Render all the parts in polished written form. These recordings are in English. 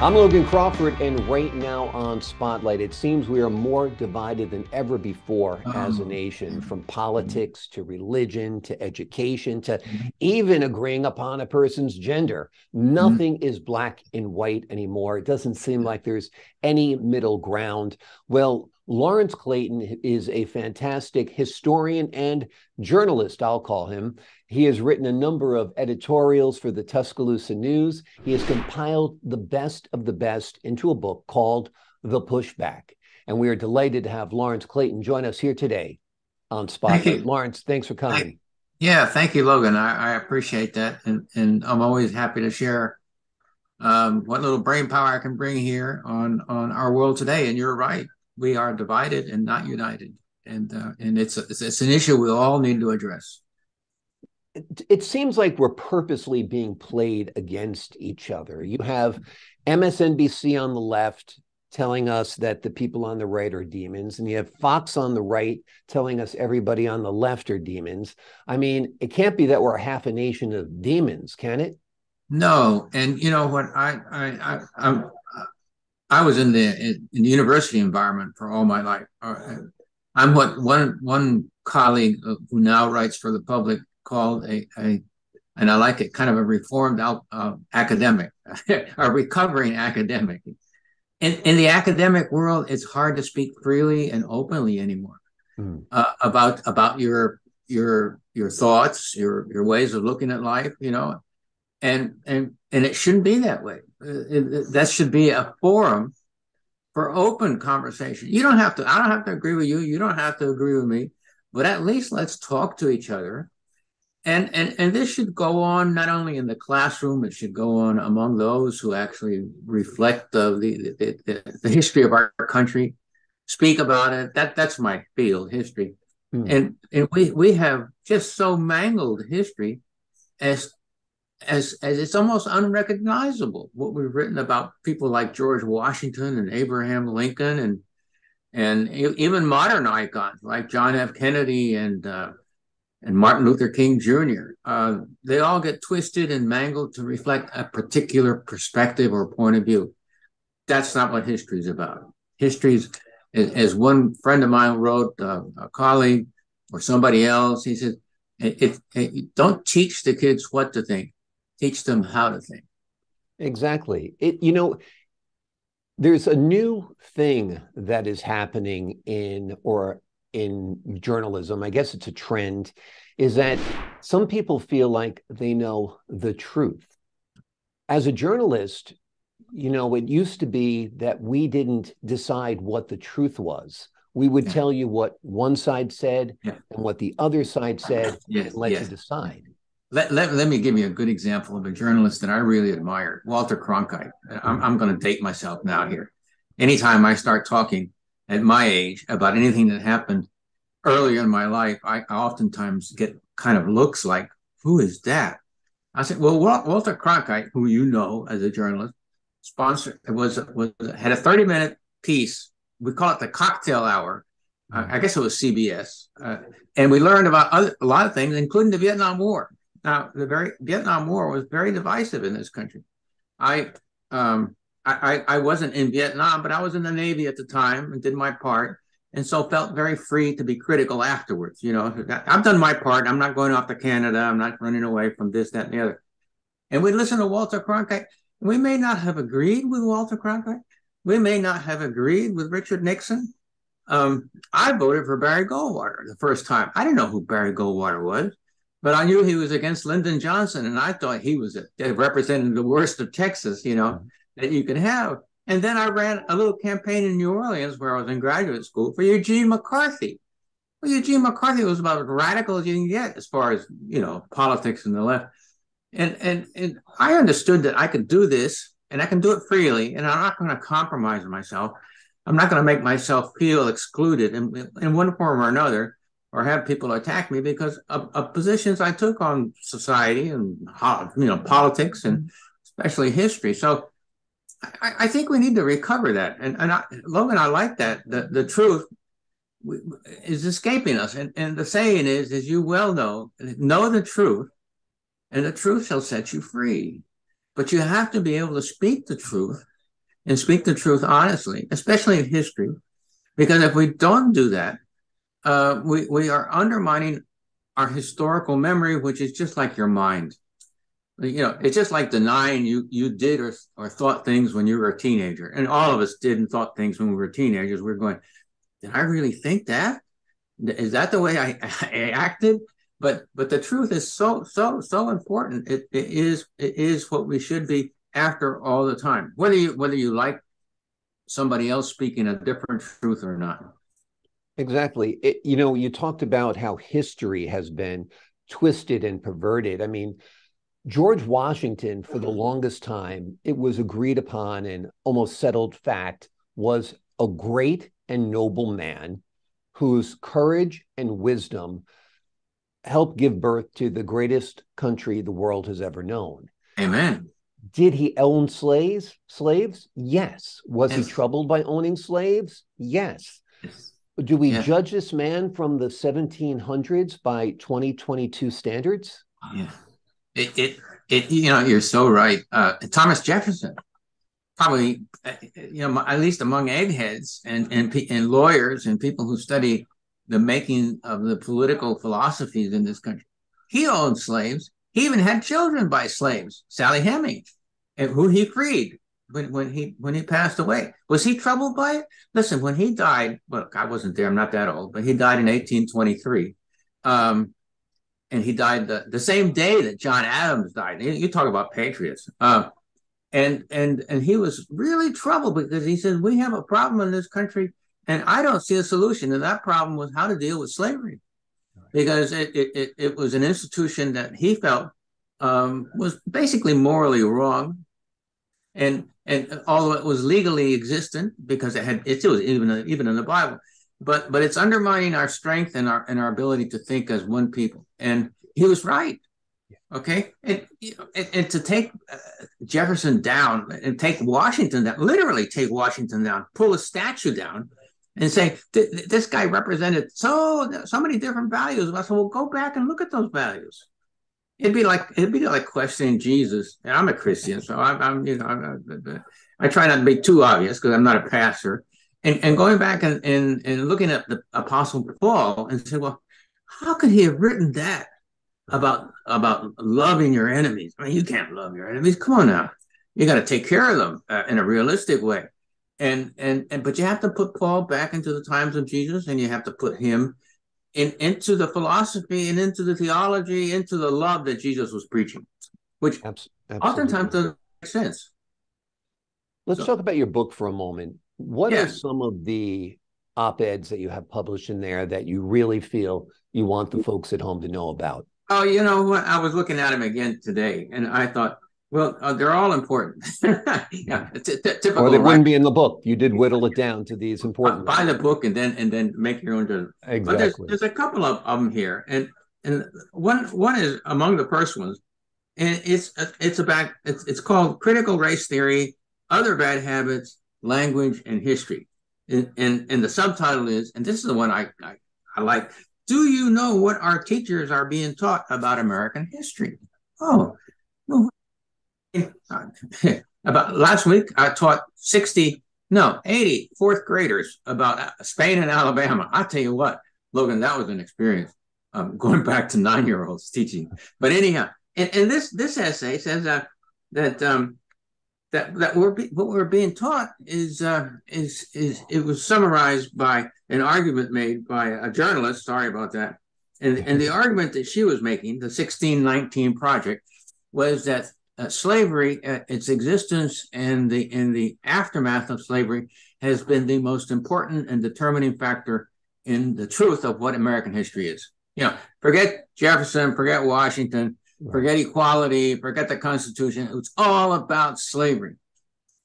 I'm Logan Crawford, and right now on Spotlight, it seems we are more divided than ever before as a Oh, nation, from mhm, politics to religion to education to even agreeing upon a person's gender. mhm. Nothing is black and white anymore. It doesn't seem like there's any middle ground. Well, Lawrence Clayton is a fantastic historian and journalist, I'll call him. He has written a number of editorials for the Tuscaloosa News. He has compiled the best of the best into a book called The Pushback. And we are delighted to have Lawrence Clayton join us here today on Thank Spotlight. you. Lawrence, thanks for coming. Thank, yeah, thank you, Logan. I appreciate that, and I'm always happy to share what little brain power I can bring here on our world today. And you're right, we are divided and not united, and it's an issue we all need to address. It seems like we're purposely being played against each other. You have MSNBC on the left telling us that the people on the right are demons, and you have Fox on the right telling us everybody on the left are demons. I mean, it can't be that we're half a nation of demons, can it? No, and you know what I was in the university environment for all my life. I'm what one colleague who now writes for the public called a and I like it, kind of a reformed academic, a recovering academic. In the academic world, it's hard to speak freely and openly anymore Mm. about your thoughts, your ways of looking at life, and it shouldn't be that way. That should be a forum for open conversation. You don't have to. I don't have to agree with you. You don't have to agree with me. But at least let's talk to each other. And this should go on not only in the classroom. It should go on among those who actually reflect the history of our country, speak about it. That's my field, history, Mm. and we have just so mangled history as as it's almost unrecognizable what we've written about people like George Washington and Abraham Lincoln and even modern icons like John F. Kennedy and Martin Luther King Jr. They all get twisted and mangled to reflect a particular perspective or point of view. That's not what history is about. History is, as one friend of mine wrote, a colleague or somebody else, he said, don't teach the kids what to think, teach them how to think. Exactly. There's a new thing that is happening in journalism. I guess it's a trend, is that some people feel like they know the truth. As a journalist, it used to be that we didn't decide what the truth was. We would Yeah, tell you what one side said yeah, and what the other side said and yes, let you yes. decide. Let me give you a good example of a journalist that I really admired, Walter Cronkite. Mm. I'm going to date myself now here. Anytime I start talking at my age about anything that happened earlier in my life, I oftentimes get kind of looks like, who is that? I said, well, Walter Cronkite, who you know as a journalist, sponsored was had a 30-minute piece. We call it the cocktail hour. Mm. I guess it was CBS, and we learned about a lot of things, including the Vietnam War. Now, the very Vietnam War was very divisive in this country. I I wasn't in Vietnam, but I was in the Navy at the time and did my part, and so felt very free to be critical afterwards. I've done my part. I'm not going off to Canada. I'm not running away from this, that, and the other. And we listened to Walter Cronkite. We may not have agreed with Walter Cronkite. We may not have agreed with Richard Nixon. I voted for Barry Goldwater the first time. I didn't know who Barry Goldwater was, but I knew he was against Lyndon Johnson, and I thought he was representing the worst of Texas, Mm. that you can have. And then I ran a little campaign in New Orleans where I was in graduate school for Eugene McCarthy. Well, Eugene McCarthy was about as radical as you can get as far as, politics and the left. And I understood that I could do this and I can do it freely, and I'm not going to compromise myself. I'm not going to make myself feel excluded in one form or another, or have people attack me because of positions I took on society and politics and especially history. So I think we need to recover that. Logan, I like that. The truth is escaping us, and the saying is, as you well know the truth, and the truth shall set you free. But you have to be able to speak the truth and speak the truth honestly, especially in history. Because if we don't do that, we are undermining our historical memory, which is just like your mind. It's just like denying you did or thought things when you were a teenager. And all of us did and thought things when we were teenagers. We're going, did I really think that? Is that the way I acted? But the truth is so important. It is what we should be after all the time, whether you like somebody else speaking a different truth or not. Exactly. You talked about how history has been twisted and perverted. I mean, George Washington, for the longest time, it was agreed upon and almost settled fact, was a great and noble man whose courage and wisdom helped give birth to the greatest country the world has ever known. Amen. Did he own slaves? Yes. Was yes. he troubled by owning slaves? Yes. Yes. Do we judge this man from the 1700s by 2022 standards? Yeah. You're so right. Thomas Jefferson, probably, at least among eggheads and lawyers and people who study the making of the political philosophies in this country, he owned slaves. He even had children by slaves, Sally Hemings, who he freed when he passed away. Was he troubled by it? Listen, when he died, well, I wasn't there. I'm not that old, but he died in 1823. And he died the same day that John Adams died. You talk about patriots. And he was really troubled because he said, we have a problem in this country, and I don't see a solution. And that problem was how to deal with slavery, because it was an institution that he felt was basically morally wrong. And although it was legally existent because it was even in the Bible, but it's undermining our strength and our ability to think as one people. And he was right. Okay, and to take Jefferson down and take Washington down, literally take Washington down, pull a statue down, and say this guy represented so many different values. I said, well, go back and look at those values. It'd be like questioning Jesus. And I'm a Christian, so I try not to be too obvious because I'm not a pastor. And going back and looking at the Apostle Paul and say, well, how could he have written that about loving your enemies? I mean, you can't love your enemies. Come on now, you got to take care of them in a realistic way. But you have to put Paul back into the times of Jesus, and you have to put him into the philosophy and into the theology, into the love that Jesus was preaching, which oftentimes doesn't make sense. Let's talk about your book for a moment. What are some of the op-eds that you have published in there that you really feel you want the folks at home to know about? Oh, you know what? I was looking at them again today, and I thought, well, they're all important. Typical, or they wouldn't be in the book. You did whittle it down to these important. Buy the book and then make your own judgment. Exactly. But there's a couple of them here, and one is among the first ones, and it's called Critical Race Theory, Other Bad Habits, Language, and History, and the subtitle is, and this is the one I like. Do you know what our teachers are being taught about American history? Oh, well, about last week, I taught 80 fourth graders about Spain and Alabama. I'll tell you what, Logan, that was an experience. Going back to 9-year-olds teaching. But anyhow, and this essay says that what we're being taught is it was summarized by an argument made by a journalist. Sorry about that. And the argument that she was making, the 1619 Project, was that slavery, its existence and in the aftermath of slavery, has been the most important and determining factor in the truth of what American history is. Forget Jefferson, forget Washington, forget equality, forget the Constitution. It's all about slavery.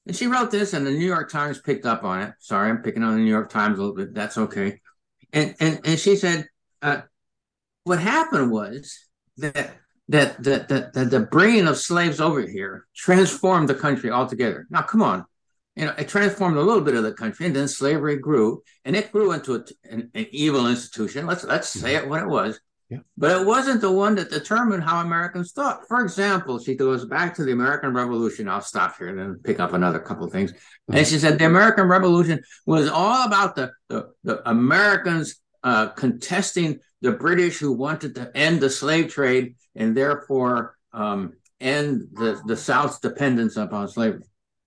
And she wrote this, and the New York Times picked up on it. Sorry, I'm picking on the New York Times a little bit. That's okay. And she said, what happened was that the bringing of slaves over here transformed the country altogether. Now, come on. It transformed a little bit of the country, and then slavery grew, and it grew into an evil institution. Let's say it what it was. Yeah. But it wasn't the one that determined how Americans thought. For example, she goes back to the American Revolution. I'll stop here and then pick up another couple of things. And she said the American Revolution was all about the Americans contesting the British, who wanted to end the slave trade and therefore end the South's dependence upon slavery.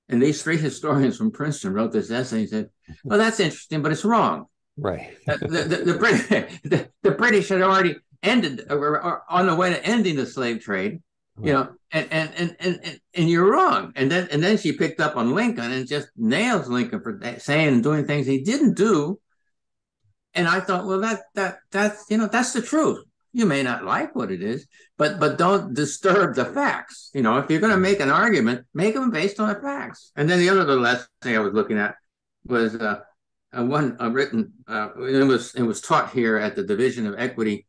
And these three historians from Princeton wrote this essay and said, well, that's interesting, but it's wrong. Right. The British had already ended, or on the way to ending the slave trade, you know, and you're wrong. And then she picked up on Lincoln and just nails Lincoln for saying and doing things he didn't do. And I thought, well, that's you know, that's the truth. You may not like what it is, but don't disturb the facts. You know, if you're going to make an argument, make them based on the facts. And then the other little essay I was looking at was one written. It was taught here at the Division of Equity,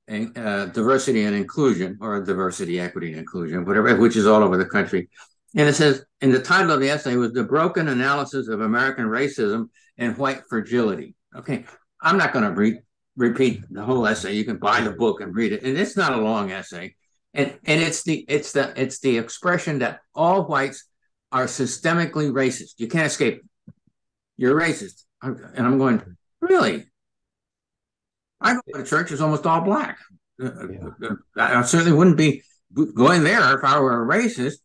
and Diversity and Inclusion, or Diversity, Equity, and Inclusion, whatever, which is all over the country. And it says, and the title of the essay was "The Broken Analysis of American Racism and White Fragility." Okay, I'm not going to repeat the whole essay. You can buy the book and read it, and it's not a long essay. And it's the expression that all whites are systemically racist. You can't escape it. You're racist. And I'm going, really? I go to church, it's almost all black. I certainly wouldn't be going there if I were a racist.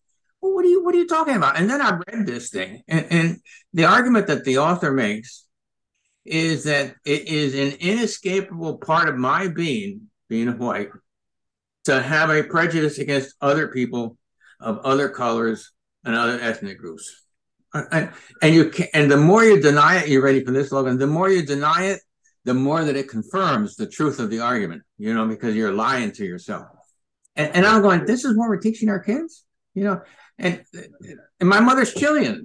Well, what are you talking about? And then I read this thing, and the argument that the author makes is that it is an inescapable part of my being white, to have a prejudice against other people of other colors and other ethnic groups. And the more you deny it, you ready for this, Logan? The more you deny it, the more that it confirms the truth of the argument, you know, because you're lying to yourself. And I'm going, this is what we're teaching our kids, you know? And my mother's Chilean,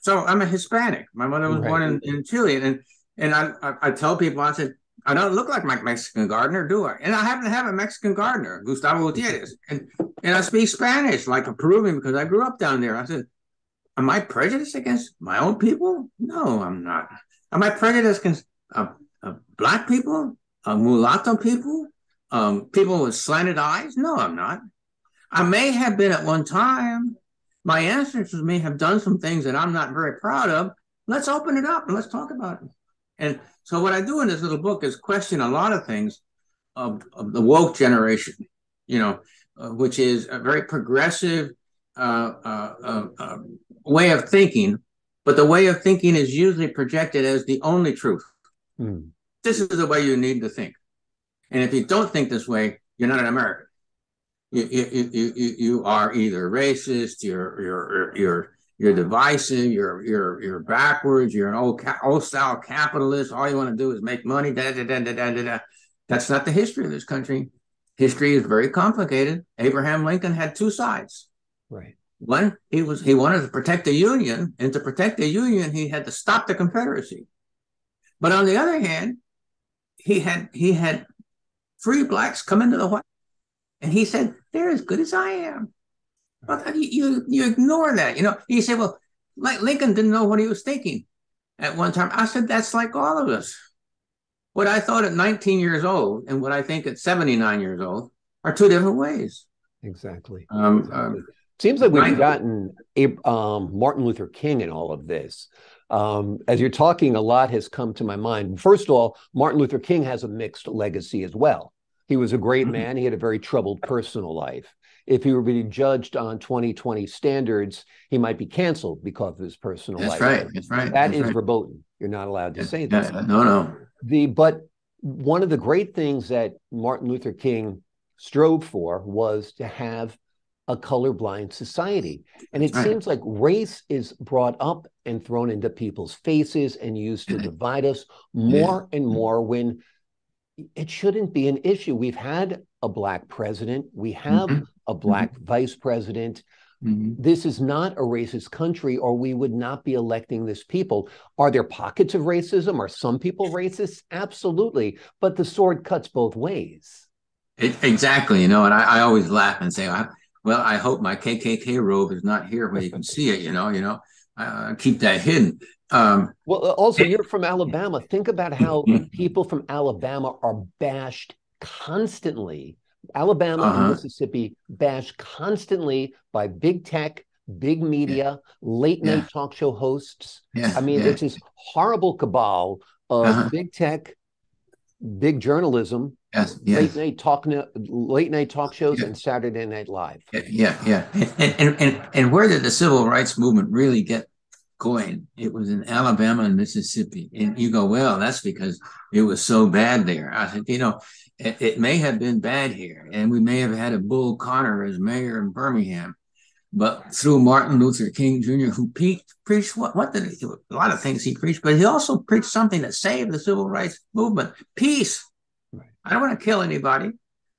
so I'm a Hispanic. My mother was born in Chile, and I tell people, I said, I don't look like my Mexican gardener, do I? And I happen to have a Mexican gardener, Gustavo Gutierrez, and I speak Spanish like a Peruvian because I grew up down there. I said, am I prejudiced against my own people? No, I'm not. Am I prejudiced against black people, mulatto people, people with slanted eyes? No, I'm not. I may have been at one time. My ancestors may have done some things that I'm not very proud of. Let's open it up and let's talk about it. And so what I do in this little book is question a lot of things of the woke generation, you know, which is a very progressive way of thinking, but the way of thinking is usually projected as the only truth. This is the way you need to think. And if you don't think this way, you're not an American. You are either racist, you're divisive, you're backwards, you're an old style capitalist. All you want to do is make money. That's not the history of this country. History is very complicated. Abraham Lincoln had two sides. Right. One, he wanted to protect the Union, and to protect the Union, he had to stop the Confederacy. But on the other hand, he had free blacks come into the White House, and he said, "They're as good as I am." Well, you ignore that, you know. He said, "Well, Lincoln didn't know what he was thinking at one time." I said, "That's like all of us. What I thought at 19 years old and what I think at 79 years old are two different ways." Exactly. Seems like we've gotten Martin Luther King in all of this. As you're talking, a lot has come to my mind. First of all, Martin Luther King has a mixed legacy as well. He was a great man. He had a very troubled personal life. If he were being judged on 2020 standards, he might be canceled because of his personal life. That's right. That is verboten. You're not allowed to say that. No. But one of the great things that Martin Luther King strove for was to have a colorblind society. And it seems like race is brought up and thrown into people's faces and used to divide us more and more when it shouldn't be an issue. We've had a black president. We have a black vice president. This is not a racist country, or we would not be electing this people. Are there pockets of racism? Are some people racist? Absolutely. But the sword cuts both ways. Exactly. You know, and I always laugh and say, well, I hope my KKK robe is not here where you can see it, you know, keep that hidden. Well, also, you're from Alabama. Think about how people from Alabama are bashed constantly, Alabama and Mississippi bashed constantly by big tech, big media, late night talk show hosts. I mean, it's this horrible cabal of big tech, big journalism, late night talk shows, and Saturday Night Live. And where did the civil rights movement really get going? It was in Alabama and Mississippi. And you go, well, that's because it was so bad there. I said, it may have been bad here, and we may have had a Bull Connor as mayor in Birmingham, but through Martin Luther King Jr., who preached a lot of things he preached, but he also preached something that saved the civil rights movement: peace. Right. I don't want to kill anybody.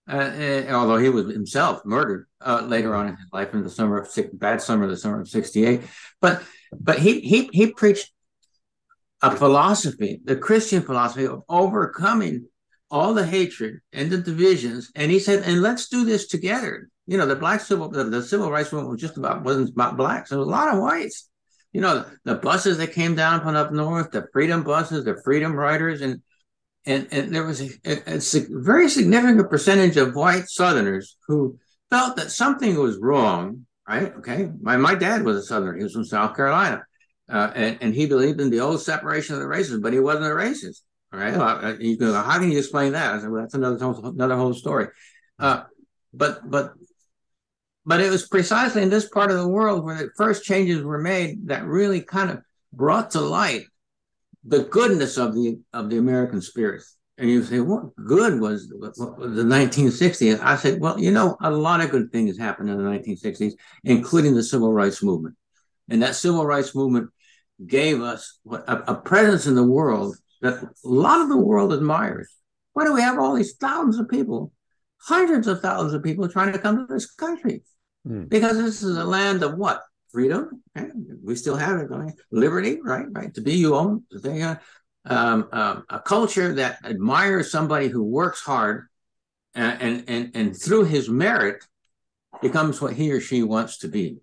Although he was himself murdered later on in his life in the summer of '68, but he preached a philosophy, the Christian philosophy of overcoming all the hatred and the divisions, and he said, "And let's do this together." The civil rights movement wasn't about blacks. There was a lot of whites. The buses that came down from up north, the freedom buses, the freedom riders, and there was a very significant percentage of white Southerners who felt that something was wrong, right? Okay. My dad was a Southerner. He was from South Carolina. And he believed in the old separation of the races, but he wasn't a racist. All right. How can you explain that? I said, well, that's another whole story. But it was precisely in this part of the world where the first changes were made that really kind of brought to light the goodness of the American spirit. And you say, what good was the 1960s? I said, well, a lot of good things happened in the 1960s, including the civil rights movement. And that civil rights movement gave us a presence in the world that a lot of the world admires. Why do we have all these thousands of people, hundreds of thousands of people trying to come to this country? Because this is a land of what? Freedom. Okay? We still have it, don't we? Liberty, right? To be your own. A culture that admires somebody who works hard and through his merit becomes what he or she wants to be.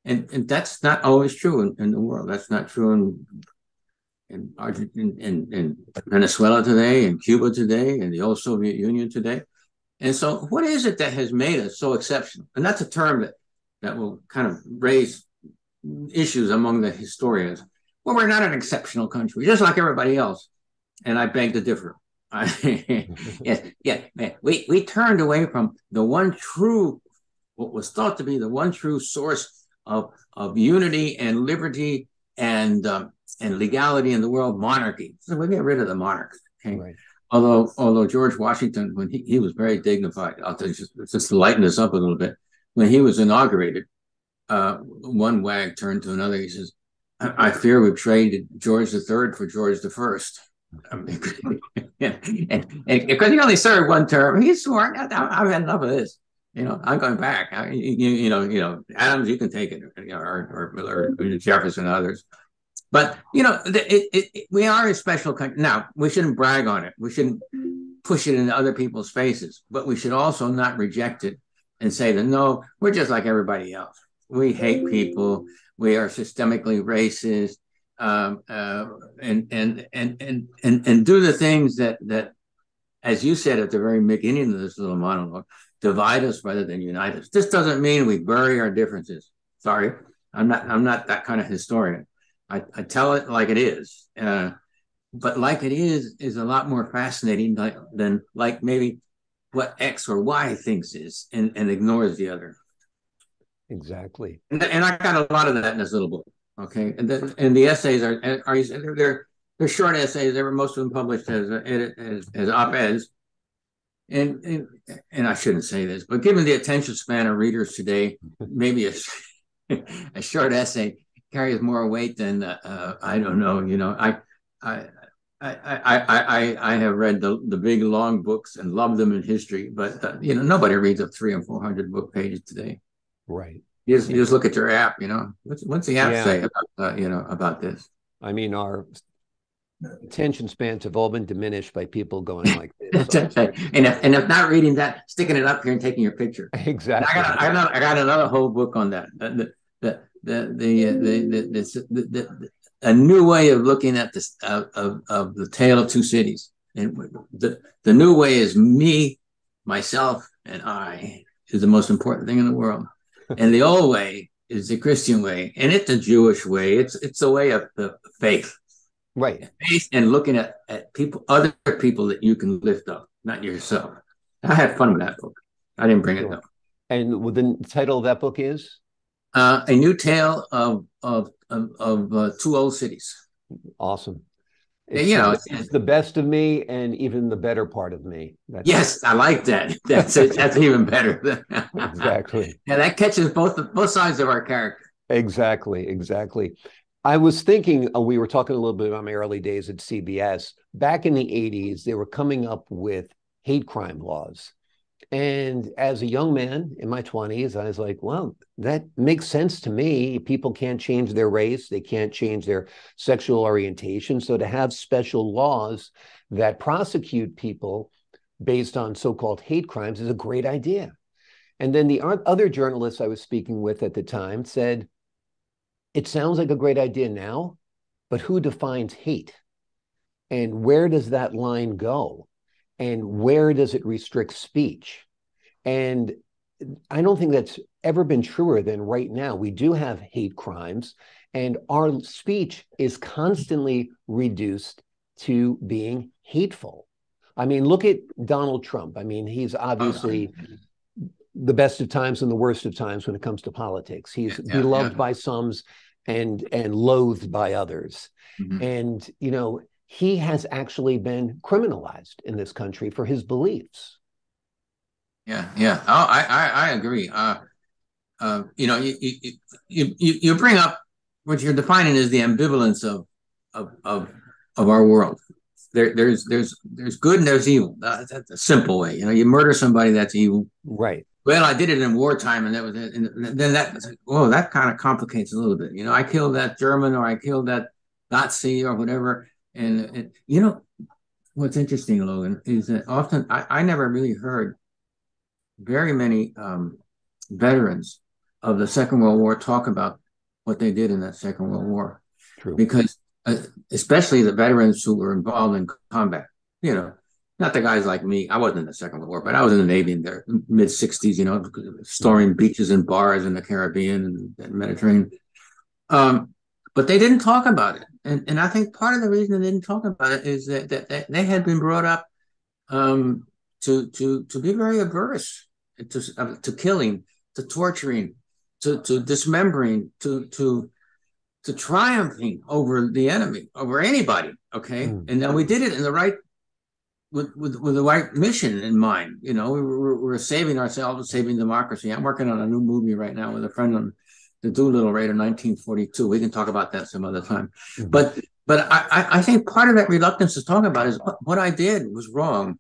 And that's not always true in the world. That's not true in Venezuela today, in Cuba today, in the old Soviet Union today. And so what is it that has made us so exceptional? And that's a term that will kind of raise issues among the historians. Well, we're not an exceptional country, just like everybody else. And I beg to differ. We turned away from the one true, what was thought to be the one true source of unity and liberty and legality in the world, monarchy. So we get rid of the monarchs. Okay? Right. Although George Washington, when he was very dignified, I'll tell you, just to lighten this up a little bit, when he was inaugurated, one wag turned to another. He says, I fear we've traded George III for George I. And because he only served one term, he swore, I've had enough of this. I'm going back. Adams, you can take it, or Jefferson and others. But, we are a special country. Now, we shouldn't brag on it. We shouldn't push it into other people's faces, but we should also not reject it and say that, no, we're just like everybody else. We hate people. We are systemically racist, and do the things that, as you said at the very beginning of this little monologue, divide us rather than unite us. This doesn't mean we bury our differences. Sorry, I'm not that kind of historian. I tell it like it is, but like it is a lot more fascinating than like maybe what X or Y thinks is and ignores the other. Exactly. And I got a lot of that in this little book. Okay, and the essays they're short essays. They were most of them published as op-eds. And I shouldn't say this, but given the attention span of readers today, maybe a short essay carries more weight than I don't know. I have read the big long books and loved them in history, but nobody reads up 300 and 400 book pages today. Right. You just look at your app. What's the app say about about this? I mean, our attention spans have all been diminished by people going like this. and if not reading that, sticking it up here and taking your picture. Exactly. I got another whole book on that. A new way of looking at this of the Tale of Two Cities. And the new way is me, myself, and I is the most important thing in the world. And the old way is the Christian way, and it's a Jewish way. It's a way of the faith, Right. faith, and looking at people, other people that you can lift up, not yourself. I had fun with that book. I didn't bring it Sure. up. And the title of that book is? A New Tale of Two Old Cities. Awesome. And, you know, It's the best of me and even the better part of me. yes, I like that. That's even better. Exactly. Yeah, that catches both sides of our character. Exactly. I was thinking, we were talking a little bit about my early days at CBS. Back in the 80s, they were coming up with hate crime laws. And as a young man in my 20s, I was like, well, that makes sense to me. People can't change their race, they can't change their sexual orientation. So to have special laws that prosecute people based on so-called hate crimes is a great idea. And then the other journalists I was speaking with at the time said, it sounds like a great idea now, but who defines hate? And where does that line go? And where does it restrict speech? And I don't think that's ever been truer than right now. We do have hate crimes, and our speech is constantly reduced to being hateful. I mean, look at Donald Trump. I mean, he's obviously the best of times and the worst of times when it comes to politics. He's beloved by some and loathed by others. Mm-hmm. And, you know, he has actually been criminalized in this country for his beliefs. Yeah. Oh, I agree. You know, you bring up what you're defining as the ambivalence of our world. There's good and there's evil. That's a simple way. You know, you murder somebody, that's evil. Right. Well, I did it in wartime, and that was it. And then that kind of complicates a little bit. You know, I killed that German, or I killed that Nazi, or whatever. And you know, what's interesting, Logan, is that often I never really heard very many veterans of the Second World War talk about what they did in that Second World War. True. Because especially the veterans who were involved in combat, you know, not the guys like me. I wasn't in the Second World War, but I was in the Navy in the mid-60s, you know, storming beaches and bars in the Caribbean and Mediterranean. But they didn't talk about it. And I think part of the reason they didn't talk about it is that they had been brought up to be very averse to killing, to torturing, to dismembering, to triumphing over the enemy, over anybody. Okay, and then we did it in the right with the right mission in mind. You know, we're saving ourselves, saving democracy. I'm working on a new movie right now with a friend on the Doolittle Raid of 1942. We can talk about that some other time. Mm-hmm. But I think part of that reluctance to talk about is what I did was wrong.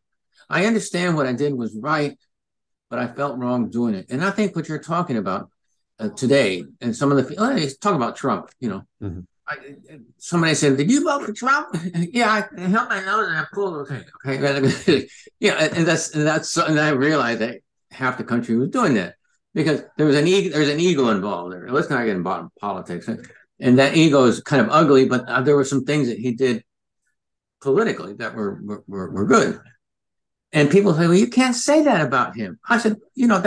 I understand what I did was right, but I felt wrong doing it. And I think what you're talking about today, and some of the talk about Trump, you know, mm-hmm. Somebody said, "Did you vote for Trump?" Yeah, I held my nose and I pulled. Okay, yeah, and I realized that half the country was doing that because there's an ego involved there. Let's not get involved in politics, and that ego is kind of ugly. But there were some things that he did politically that were good. And people say, "Well, you can't say that about him." I said, "You know,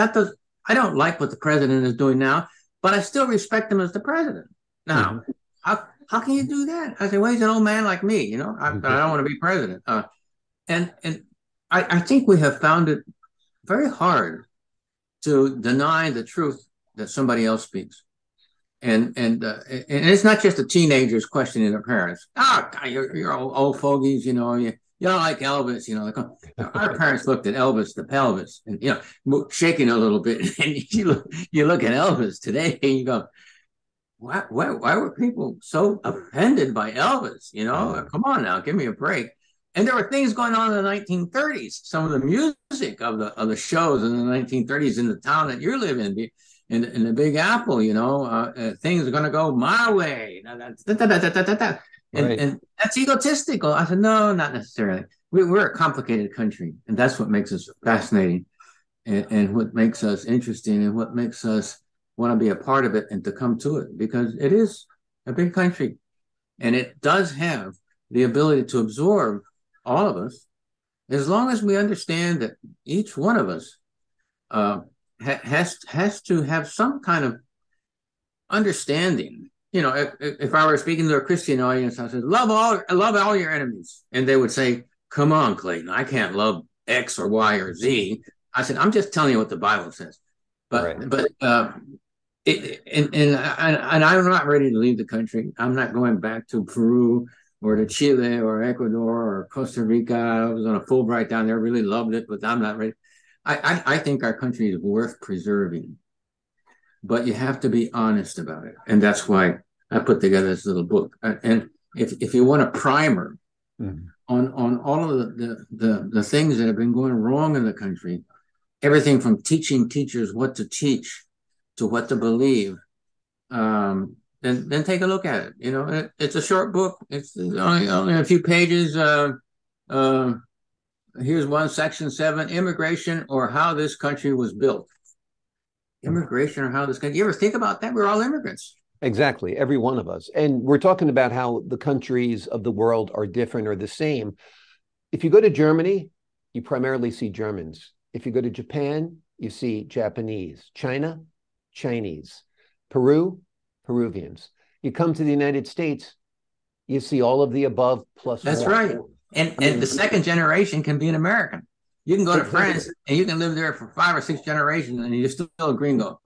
I don't like what the president is doing now, but I still respect him as the president." Now, mm-hmm. How can you do that? I said, "Well, he's an old man like me, you know. I don't want to be president." And I think we have found it very hard to deny the truth that somebody else speaks. And it's not just the teenagers questioning their parents. You're old fogies, you know. You don't like Elvis, you know. Our parents looked at Elvis, the pelvis, and you know, shaking a little bit. And you look at Elvis today, and you go, why were people so offended by Elvis? You know, come on now, give me a break. And there were things going on in the 1930s. Some of the music of the shows in the 1930s in the town that you live in the Big Apple, you know, things are going to go my way. And that's egotistical. I said, no, not necessarily. We're a complicated country, and that's what makes us fascinating, and what makes us interesting, and what makes us want to be a part of it and to come to it, because it is a big country, and it does have the ability to absorb all of us as long as we understand that each one of us has to have some kind of understanding. You know, if I were speaking to a Christian audience, I said, love all your enemies. And they would say, come on, Clayton, I can't love X or Y or Z. I said, I'm just telling you what the Bible says. But and I'm not ready to leave the country. I'm not going back to Peru or to Chile or Ecuador or Costa Rica. I was on a Fulbright down there, really loved it, but I'm not ready. I think our country is worth preserving, but you have to be honest about it. And that's why I put together this little book. And if you want a primer on all of the things that have been going wrong in the country, everything from teaching teachers what to teach to what to believe, then take a look at it. You know, it's a short book. It's only a few pages. Here's one, section 7, immigration or how this country was built. Immigration or how this country, you ever think about that? We're all immigrants. Exactly, every one of us. And we're talking about how the countries of the world are different or the same. If you go to Germany, you primarily see Germans. If you go to Japan, you see Japanese. China, Chinese. Peru, Peruvians. You come to the United States, you see all of the above plus That's more. right. And the second generation can be an American. You can go to France and you can live there for 5 or 6 generations and you're still a gringo.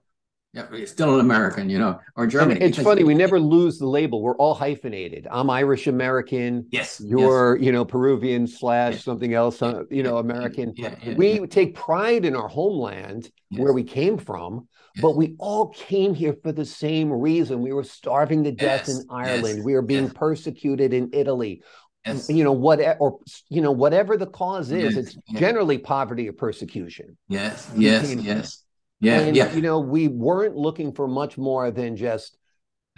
Yeah, you're still an American, you know, or Germany. And it's funny, we never lose the label. We're all hyphenated. I'm Irish American. Yes. You're, you know, Peruvian / something else, you know, American. We take pride in our homeland where we came from, but we all came here for the same reason. We were starving to death in Ireland. We were being persecuted in Italy. You know, whatever the cause is, it's generally poverty or persecution. Yes. And, you know, we weren't looking for much more than just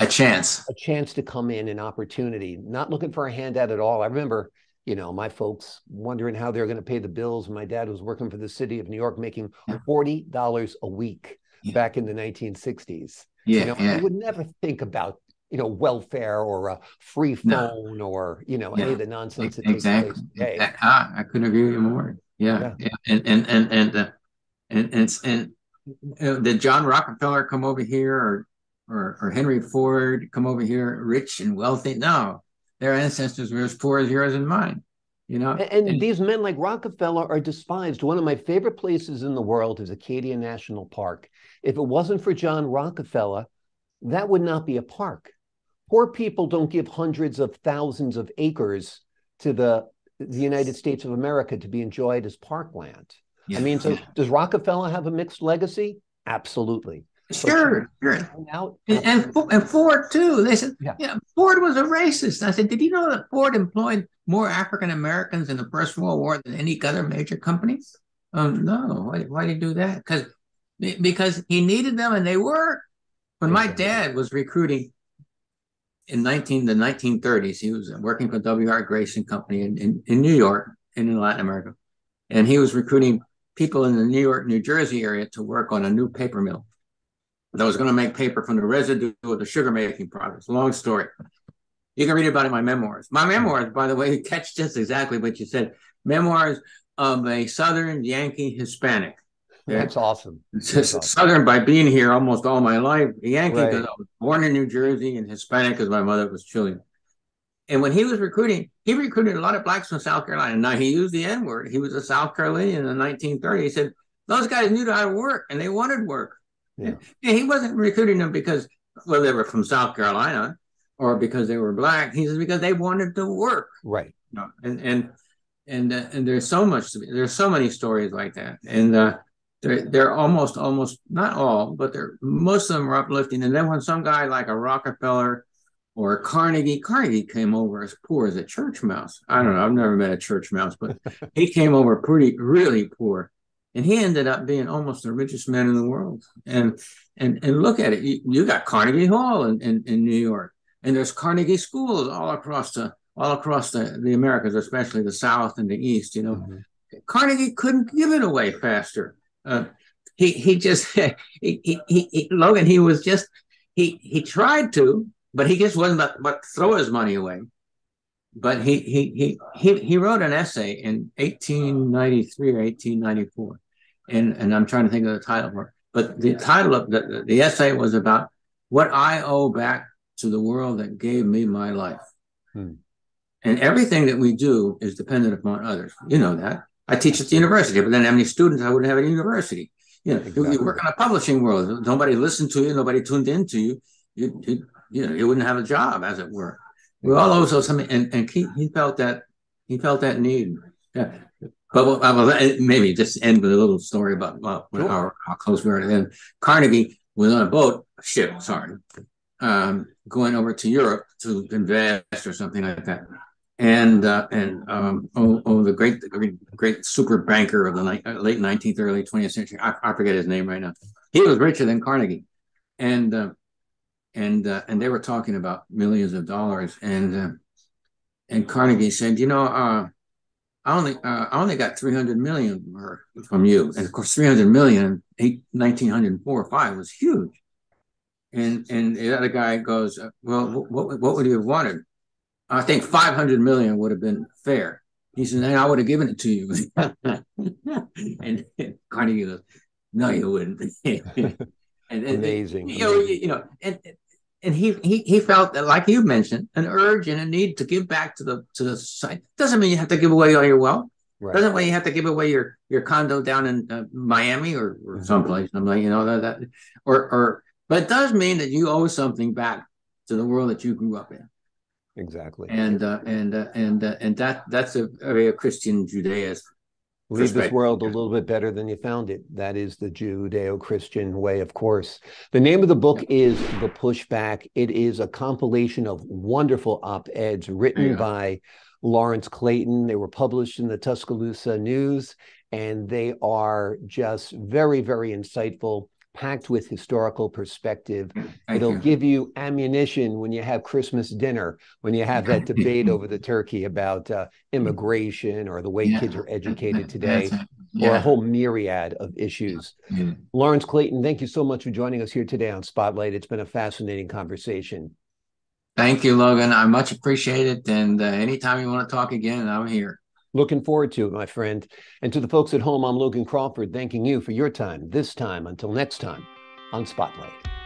a chance to come in, an opportunity, not looking for a handout at all. I remember, you know, my folks wondering how they were going to pay the bills. My dad was working for the city of New York, making $40 a week back in the 1960s. I would never think about, you know, welfare or a free phone or, you know, any of the nonsense that takes place today. I couldn't agree with you more. And did John Rockefeller come over here or Henry Ford come over here rich and wealthy? No, their ancestors were as poor as yours and mine. You know, and these men like Rockefeller are despised. One of my favorite places in the world is Acadia National Park. If it wasn't for John Rockefeller, that would not be a park. Poor people don't give hundreds of thousands of acres to the United States of America to be enjoyed as parkland. I mean, so does Rockefeller have a mixed legacy? Absolutely. Sure. And Ford too. They said, Ford was a racist. I said, did you know that Ford employed more African Americans in the First World War than any other major company? No. Why did he do that? Because he needed them, and they were. When my dad was recruiting in the 1930s, he was working for W.R. Grayson Company in New York and in Latin America, and he was recruiting people in the New York, New Jersey area to work on a new paper mill that was going to make paper from the residue of the sugar making process. Long story. You can read about it in my memoirs. My memoirs, by the way, catch just exactly what you said. Memoirs of a Southern Yankee Hispanic. Okay? That's awesome. Southern by being here almost all my life. Yankee because I was born in New Jersey, and Hispanic because my mother was Chilean. And when he was recruiting, he recruited a lot of blacks from South Carolina. Now, he used the N-word. He was a South Carolinian in the 1930s. He said, those guys knew how to work, and they wanted work. Yeah. And he wasn't recruiting them because, well, they were from South Carolina or because they were black. He said because they wanted to work. Right. You know, and there's so much to be, there's so many stories like that. And they're almost not all, but most of them are uplifting. And then when some guy like a Rockefeller or Carnegie came over as poor as a church mouse. I don't know. I've never met a church mouse, but he came over really poor. And he ended up being almost the richest man in the world. And look at it. You got Carnegie Hall in New York. And there's Carnegie schools all across the Americas, especially the South and the East, you know. Mm-hmm. Carnegie couldn't give it away faster. Logan, he tried to, but he just wasn't about to throw his money away. but he wrote an essay in 1893 or 1894, and I'm trying to think of the title for it. But the title of the essay was about what I owe back to the world that gave me my life. Hmm. And everything that we do is dependent upon others. You know that. I teach at the university, but then how many students I wouldn't have at a university. You know, exactly. You work in a publishing world. Nobody listened to you. Nobody tuned into you. You wouldn't have a job, as it were. We all owe something, and he felt that need. Yeah. But maybe just end with a little story about sure. how close we are to them. Carnegie was on a ship, going over to Europe to invest or something like that. And the great super banker of the late 19th, early 20th century, I forget his name right now. He was richer than Carnegie, and they were talking about millions of dollars, and Carnegie said, I only got 300 million from you, and of course 300 million in 1904 or 5 was huge. And the other guy goes, well, what would you have wanted? I think 500 million would have been fair. He said, I would have given it to you. And Carnegie goes, no, you wouldn't. Amazing. And he felt that, like you mentioned, an urge and a need to give back to the society. Doesn't mean you have to give away all your wealth. Right. Doesn't mean you have to give away your condo down in Miami or someplace. I'm like, but it does mean that you owe something back to the world that you grew up in. Exactly. And that's a very Christian Judaism. Leave this world a little bit better than you found it. That is the Judeo-Christian way, of course. The name of the book is The Pushback. It is a compilation of wonderful op-eds written by Lawrence Clayon. They were published in the Tuscaloosa News, and they are just very, very insightful, packed with historical perspective. It'll give you ammunition when you have Christmas dinner, when you have that debate over the turkey about immigration or the way kids are educated today, or a whole myriad of issues. Lawrence Clayon, thank you so much for joining us here today on Spotlight. It's been a fascinating conversation. Thank you, Logan. I much appreciate it. And anytime you want to talk again, I'm here. Looking forward to it, my friend. And to the folks at home, I'm Logan Crawford, thanking you for your time this time. Until next time on Spotlight.